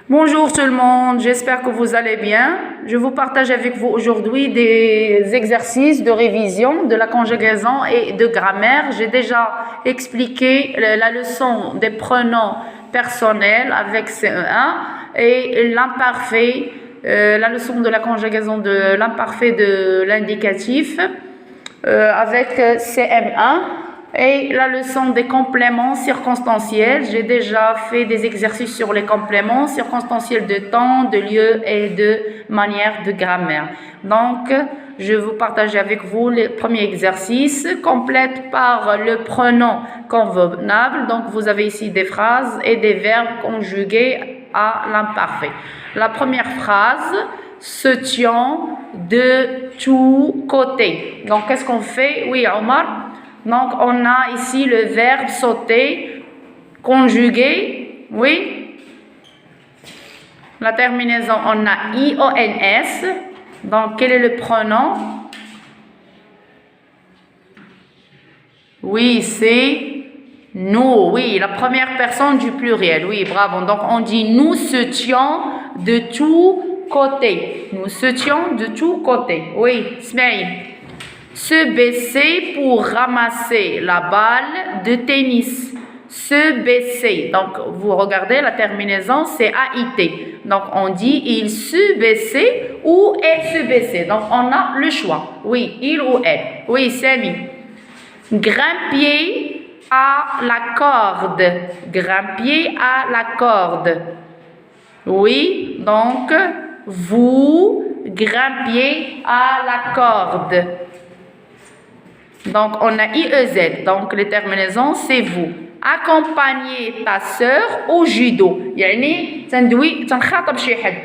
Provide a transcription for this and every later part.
Bonjour tout le monde, j'espère que vous allez bien. Je vous partage avec vous aujourd'hui des exercices de révision de la conjugaison et de grammaire. J'ai déjà expliqué la leçon des pronoms personnels avec CE1 et l'imparfait, la leçon de la conjugaison de l'imparfait de l'indicatif avec CM1. Et la leçon des compléments circonstanciels, j'ai déjà fait des exercices sur les compléments circonstanciels de temps, de lieu et de manière de grammaire. Donc, je vais vous partager avec vous les premiers exercices. Complète par le pronom convenable. Donc, vous avez ici des phrases et des verbes conjugués à l'imparfait. La première phrase se tient de tous côtés. Donc, qu'est-ce qu'on fait? Oui, Omar? Donc, on a ici le verbe sauter, conjugué, oui. La terminaison, on a IONS. Donc, quel est le pronom? Oui, c'est nous. Oui, la première personne du pluriel. Oui, bravo. Donc, on dit nous soutions de tous côtés. Nous soutions de tous côtés. Oui, Smaïl. Se baisser pour ramasser la balle de tennis. Se baisser. Donc, vous regardez la terminaison, c'est AIT. Donc, on dit il se baissait ou elle se baissait. Donc, on a le choix. Oui, il ou elle. Oui, Samy. Grimper à la corde. Grimper à la corde. Oui, donc, vous grimpiez à la corde. Donc, on a IEZ. Donc, les terminaisons, c'est vous. Accompagner ta sœur au judo. Yani,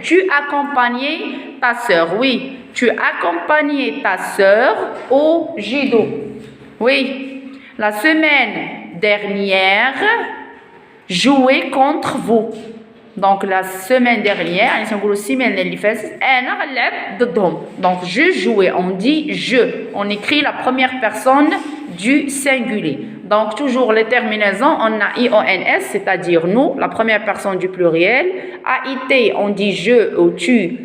tu accompagnais ta sœur. Oui, tu accompagnais ta sœur au judo. Oui, la semaine dernière, jouer contre vous. Donc, la semaine dernière, donc, je jouais, on dit je. On écrit la première personne du singulier. Donc, toujours les terminaisons, on a IONS, c'est-à-dire nous, la première personne du pluriel. AIT, on dit je ou tu,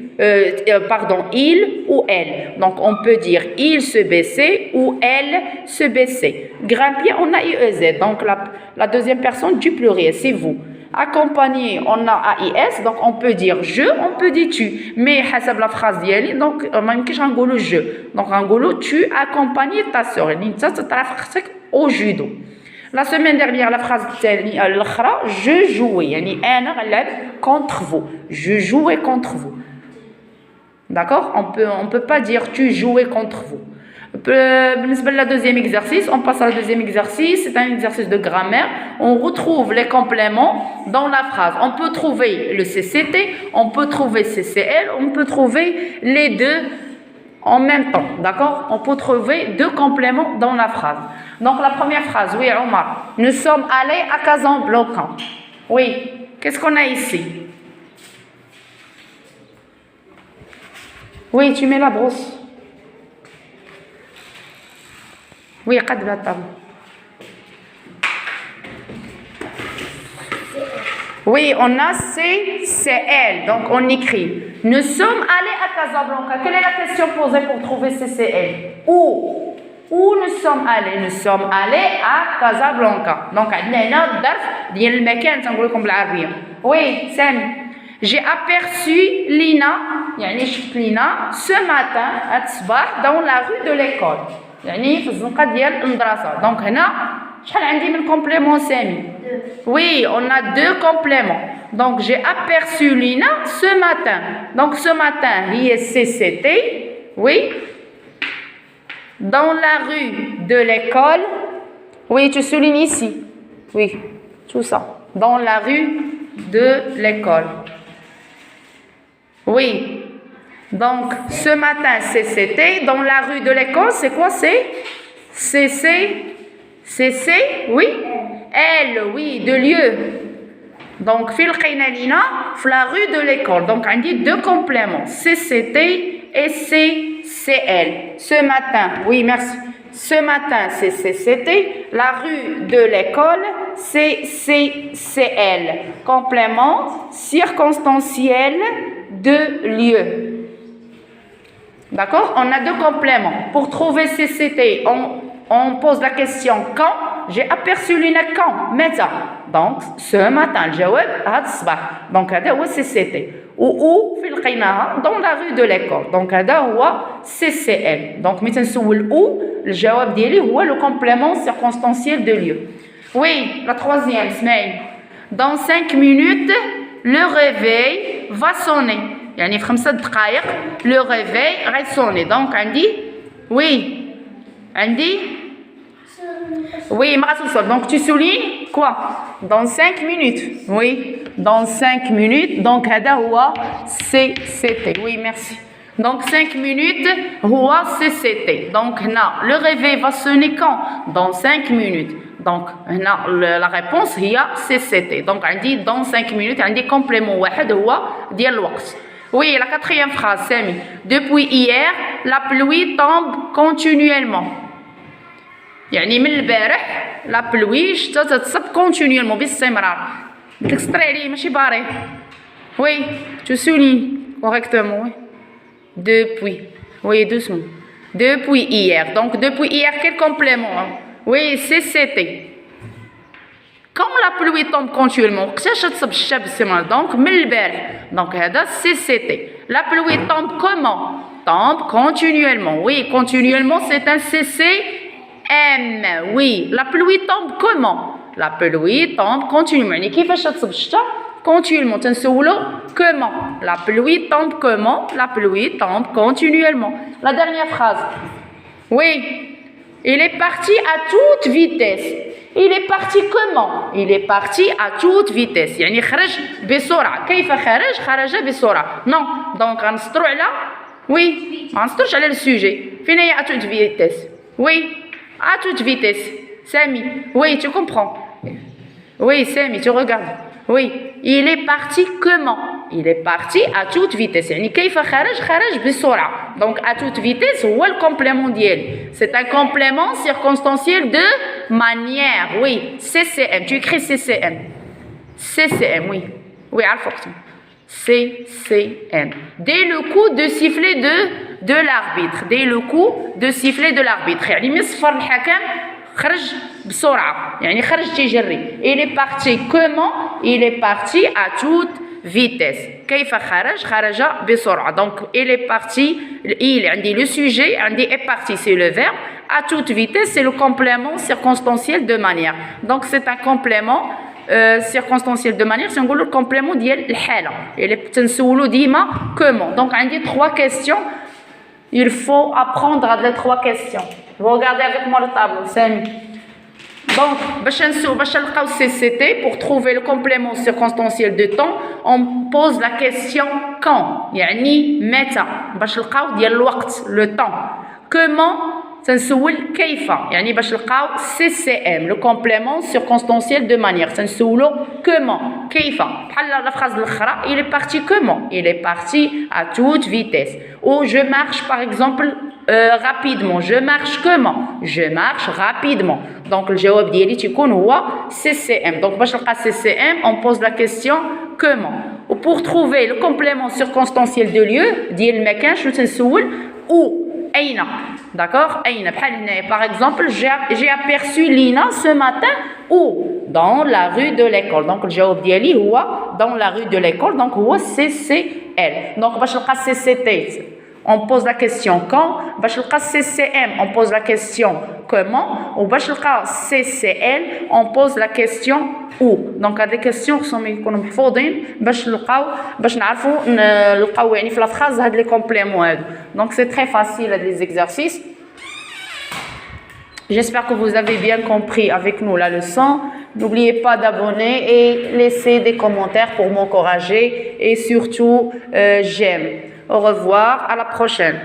il ou elle. Donc, on peut dire il se baissait ou elle se baissait. Grimpier, on a IEZ, donc la deuxième personne du pluriel, c'est vous. Accompagné, on a AIS, donc on peut dire je, on peut dire tu. Mais hasab la phrase d'yali, donc on je. Donc on tu accompagné ta soeur. Au judo. La semaine dernière, la phrase je jouais. Yani contre vous. Je jouais contre vous. D'accord? On peut pas dire tu jouais contre vous. Le deuxième exercice, on passe à le deuxième exercice, c'est un exercice de grammaire. On retrouve les compléments dans la phrase. On peut trouver le CCT, on peut trouver CCL, on peut trouver les deux en même temps, d'accord? On peut trouver deux compléments dans la phrase. Donc la première phrase, oui Omar, nous sommes allés à Casablanca. Oui, qu'est-ce qu'on a ici? Oui, tu mets la brosse. Oui, قد la table. Oui, on a CCL, donc on écrit. Nous sommes allés à Casablanca. Quelle est la question posée pour trouver CCL? Où nous sommes allés? Nous sommes allés à Casablanca. Donc, عندنا هنا الظرف ديال المكان تنقول لكم بالعربية. Oui, Sam. J'ai aperçu Lina, يعني شفت Lina, ce matin, هاد الصباح, dans la rue de l'école. يعني في الزنقة ديال المدرسة. Donc هنا شحال عندي من complément سامي؟ Oui, on a deux compléments. Donc j'ai aperçu Lina ce matin. Donc ce matin, هي CCT. Oui. Dans la rue de l'école. Oui, tu soulignes ici. Oui, tout ça. Dans la rue de l'école. Oui. Donc, ce matin, CCT. Dans la rue de l'école, c'est quoi? C'est CC, oui. Elle, oui, de lieu. Donc, fil qaynalina, la rue de l'école. Donc, on dit deux compléments. CCT et CCL. Ce matin, oui, merci. Ce matin, c'est CCT. La rue de l'école, CCCL. Complément circonstanciel de lieu. D'accord? On a deux compléments. Pour trouver CCT, on pose la question quand. J'ai aperçu Lina quand? Meta. Donc, ce matin, le jawab, had sabah. Donc, هذا هو CCT. Ou في لقيناها dans la rue de l'école. Donc, هذا هو CCL. Donc, ملي تنسول ou, الجواب ديالي هو le complément circonstanciel de lieu. Oui, la troisième, Smaïl. Dans 5 minutes, le réveil va sonner. يعني في 5 دقائق le réveil va sonner. Donc, عندي oui. عندي oui, donc tu soulignes quoi? Dans 5 minutes. Oui, dans 5 minutes. Donc, هذا هو CCT. Oui, merci. Donc, 5 minutes, هو CCT. Donc, le réveil va sonner quand? Dans 5 minutes. Donc, la réponse هي CCT. Donc, on dit dans 5 minutes, on dit complément واحد هو ديال الوقت. Oui, la quatrième phrase, Sami. Depuis hier, la pluie tombe continuellement. يعني من البارح لا بلوي شتا تتصب كونتينيومون باستمرار. بدك تسطري عليه ماشي باري. وي تو سولي كوريكتومون. وي depuis. Oui, doucement. Depuis hier. Donc depuis hier, quel complément? Oui, CCT. Quand la pluie tombe continuellement, وقتاش تصب الشتا باستمرار. Donc من البارح. Donc هذا CCT. La pluie tombe comment? Tombe continuellement. Oui, continuellement c'est un CC. M, oui. La pluie tombe comment? La pluie tombe continuellement. يعني كيفاش تصب الشتا؟ continuellement. تنسولو comment? La pluie tombe comment? La pluie tombe continuellement. La dernière phrase. Oui. Il est parti à toute vitesse. Il est parti comment? Il est parti à toute vitesse. يعني خرج بسرعة. كيف خرج؟ خرج بسرعة. Non. Donc غنسطرو على oui. ما نسطروش على السوجي. فين هي à toute vitesse? Oui. À toute vitesse. Sami, oui, tu comprends. Oui, Sami, tu regardes. Oui, il est parti comment? Il est parti à toute vitesse. يعني كيف خرج؟ خرج بسرعة. Donc à toute vitesse هو le complément ديالي. C'est un complément circonstanciel de manière. Oui, CCM. Tu écris CCM. CCM, oui. Oui, عرفتم. CCM. Dès le coup de sifflet de l'arbitre. Dès le coup de sifflet de l'arbitre. يعني من صفر الحكم خرج بسرعة. يعني خرج تيجري. Il est parti comment? Il est parti à toute vitesse. كيف خرج؟ خرج بسرعة. Donc il est parti. Il عندي le sujet. عندي est parti c'est le verbe. À toute vitesse c'est le complément circonstanciel de manière. Donc c'est un complément circonstanciel de manière, c'est le complément ديال الحالة. اللي تنسولو ديما comment. Donc عندي 3 questions. Il faut apprendre à les 3 questions. Vous regardez avec moi le tableau, Sami. Donc باش نلقاو CCT pour trouver le complément circonstanciel de temps, on pose la question quand. يعني متى. باش نلقاو ديال الوقت, le temps. Comment تنسول كيف يعني باش نلقاو CCM le complément circonstanciel de manière تنسولو comment كيف بحال لا phrase الاخرى il est parti comment il est parti à toute vitesse ou je marche par exemple rapidement je marche comment je marche rapidement donc الجواب ديالي تيكون هو CCM donc باش نلقى CCM on pose la question comment ou pour trouver le complément circonstanciel de lieu ديال المكان شنو تنسول où أين d'accord أين بحال هنايا par exemple j'ai aperçu Lina ce matin où dans la rue de l'école donc الجواب ديالي هو dans la rue de l'école donc هو CCL donc باش نلقى CCT on pose la question quand باش نلقى CCM on pose la question comment ou باش نلقى CCL on pose la question où donc هاد les questions خصهم يكونوا محفوظين باش نعرفوا نلقاو يعني في la phrase هاد les compléments هادو donc c'est très facile les exercices. J'espère que vous avez bien compris avec nous la leçon. N'oubliez pas d'abonner et laisser des commentaires pour m'encourager et surtout j'aime. Au revoir, à la prochaine.